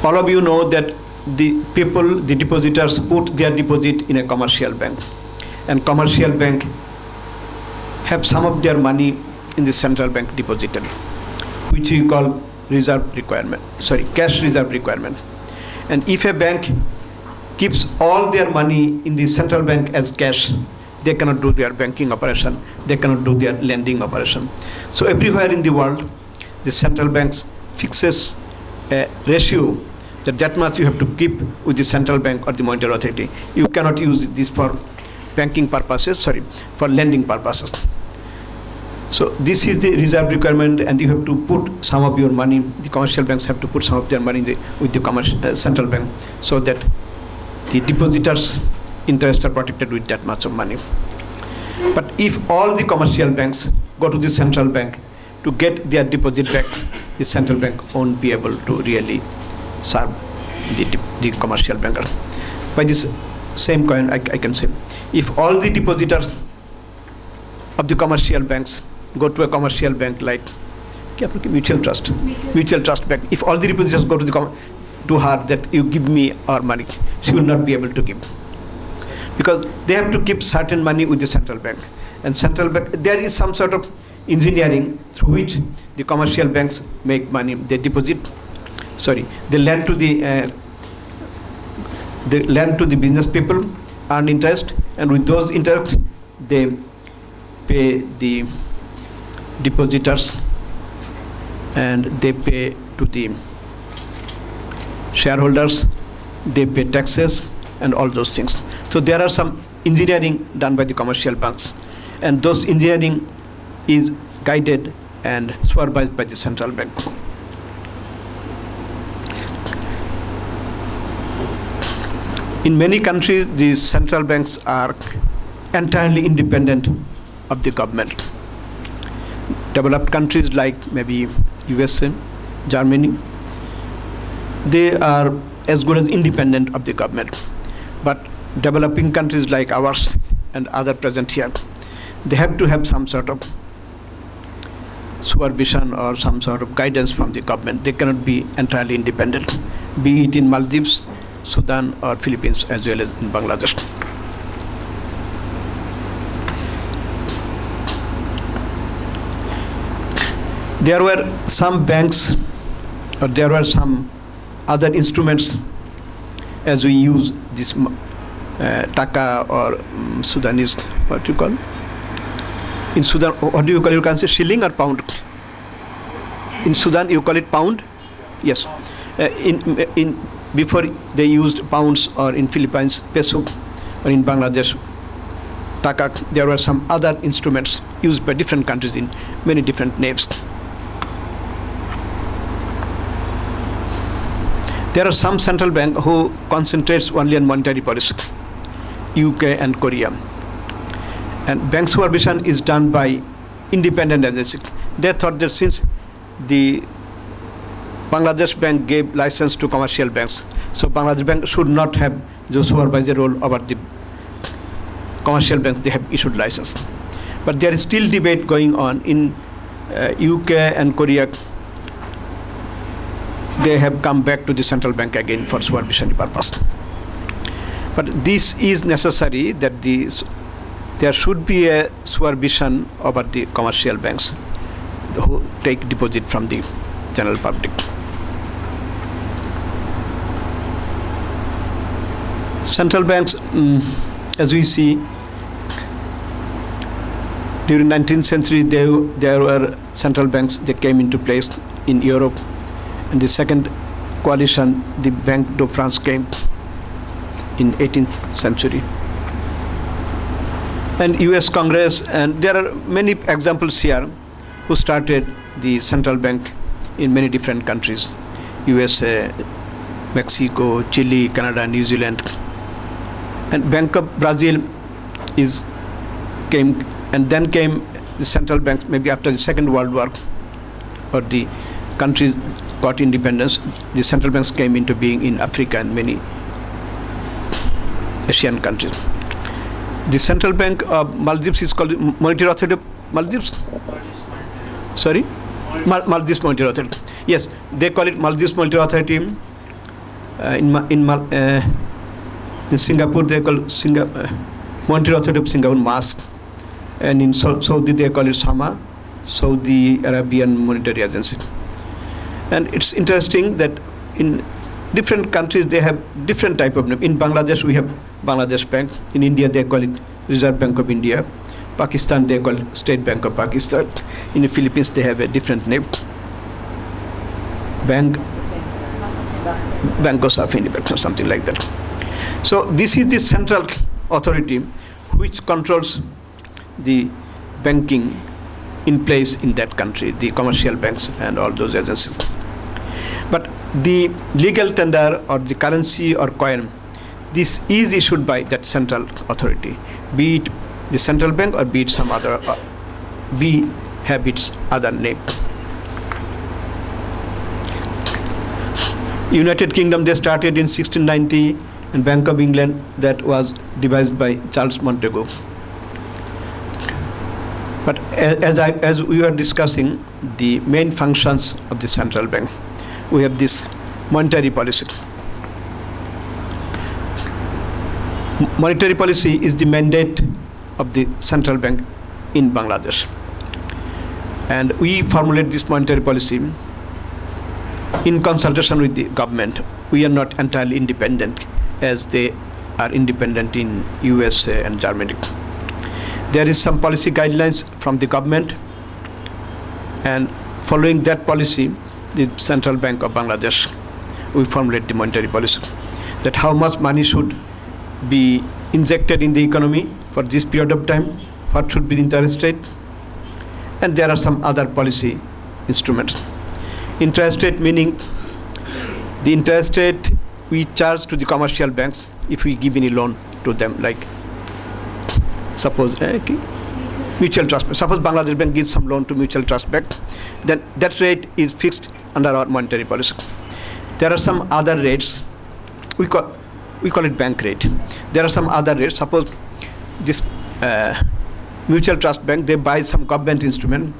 All of you know that the people, the depositors, put their deposit in a commercial bank, and commercial bank have some of their money in the central bank deposited, which we call cash reserve requirement. And if a bank keeps all their money in the central bank as cash, they cannot do their banking operation, they cannot do their lending operation. So everywhere in the world, the central banks fixes a ratio that much you have to keep with the central bank or the monetary authority. You cannot use this for banking purposes, for lending purposes. So this is the reserve requirement, and you have to put some of your money, the commercial banks have to put some of their money with the central bank, so that the depositors' interests are protected with that much of money. But if all the commercial banks go to the central bank to get their deposit back, the central bank won't be able to really serve the commercial banker. By this same coin, I can say, if all the depositors of the commercial banks go to a commercial bank like mutual trust bank, if all the depositors go to her that you give me our money, she will not be able to give, because they have to keep certain money with the central bank. And central bank, there is some sort of engineering through which the commercial banks make money. They they lend to the business people, earn interest, and with those interest they pay the depositors, and they pay to the shareholders, they pay taxes and all those things. So there are some engineering done by the commercial banks, and those engineering is guided and supervised by the central bank. In many countries, the central banks are entirely independent of the government. Developed countries like maybe USA, Germany, they are as good as independent of the government. But developing countries like ours and other present here, they have to have some sort of supervision or some sort of guidance from the government. They cannot be entirely independent, be it in Maldives, Sudan, or Philippines, as well as in Bangladesh. There were some banks, or there were some other instruments, as we use this taka or Sudanese, what do you call? In Sudan, what do you call it? You can say shilling or pound? In Sudan, you call it pound? Yes. Before they used pounds, or in Philippines, peso, or in Bangladesh, taka, there were some other instruments used by different countries in many different names. There are some central bank who concentrates only on monetary policy, UK and Korea. And bank supervision is done by independent agencies. They thought that since the Bangladesh bank gave license to commercial banks, so Bangladesh bank should not have the supervisory role over the commercial banks they have issued license. But there is still debate going on in UK and Korea. They have come back to the central bank again for supervision purpose. But this is necessary, that there should be a supervision over the commercial banks who take deposit from the general public. Central banks, as we see, during 19th century, there were central banks. They came into place in Europe. In the second coalition, the Bank de France came in 18th century. And US Congress, and there are many examples here who started the central bank in many different countries. USA, Mexico, Chile, Canada, New Zealand. And Bank of Brazil came, and then came the central banks maybe after the Second World War, or the countries got independence. The central banks came into being in Africa and many Asian countries. The central bank of Maldives is called Monetary Authority of Maldives. Sorry? Maldives Monetary Authority. Yes, they call it Maldives Monetary Authority. In Singapore, they call Monetary Authority of Singapore MASC, and in Saudi they call it SAMA, Saudi Arabian Monetary Agency. And it's interesting that in different countries they have different type of name. In Bangladesh we have Bangladesh Bank. In India they call it Reserve Bank of India. Pakistan they call it State Bank of Pakistan. In the Philippines they have a different name. Banco of India or something like that. So this is the central authority which controls the banking in place in that country, the commercial banks and all those agencies. But the legal tender or the currency or coin, this is issued by that central authority, be it the central bank or be it some other, be have its other name. United Kingdom, they started in 1690, and Bank of England, that was devised by Charles Montagu. But as we were discussing the main functions of the central bank, we have this monetary policy. Monetary policy is the mandate of the central bank in Bangladesh. And we formulate this monetary policy in consultation with the government. We are not entirely independent as they are independent in USA and Germany. There is some policy guidelines from the government, and following that policy, the Central Bank of Bangladesh, we formulate the monetary policy, that how much money should be injected in the economy for this period of time, what should be the interest rate, and there are some other policy instruments. Interest rate meaning the interest rate we charge to the commercial banks if we give any loan to them, like suppose mutual trust bank. Suppose Bangladesh Bank gives some loan to mutual trust bank, then that rate is fixed under our monetary policy. There are some other rates, we call it bank rate. There are some other rates. Suppose this mutual trust bank, they buy some government instrument,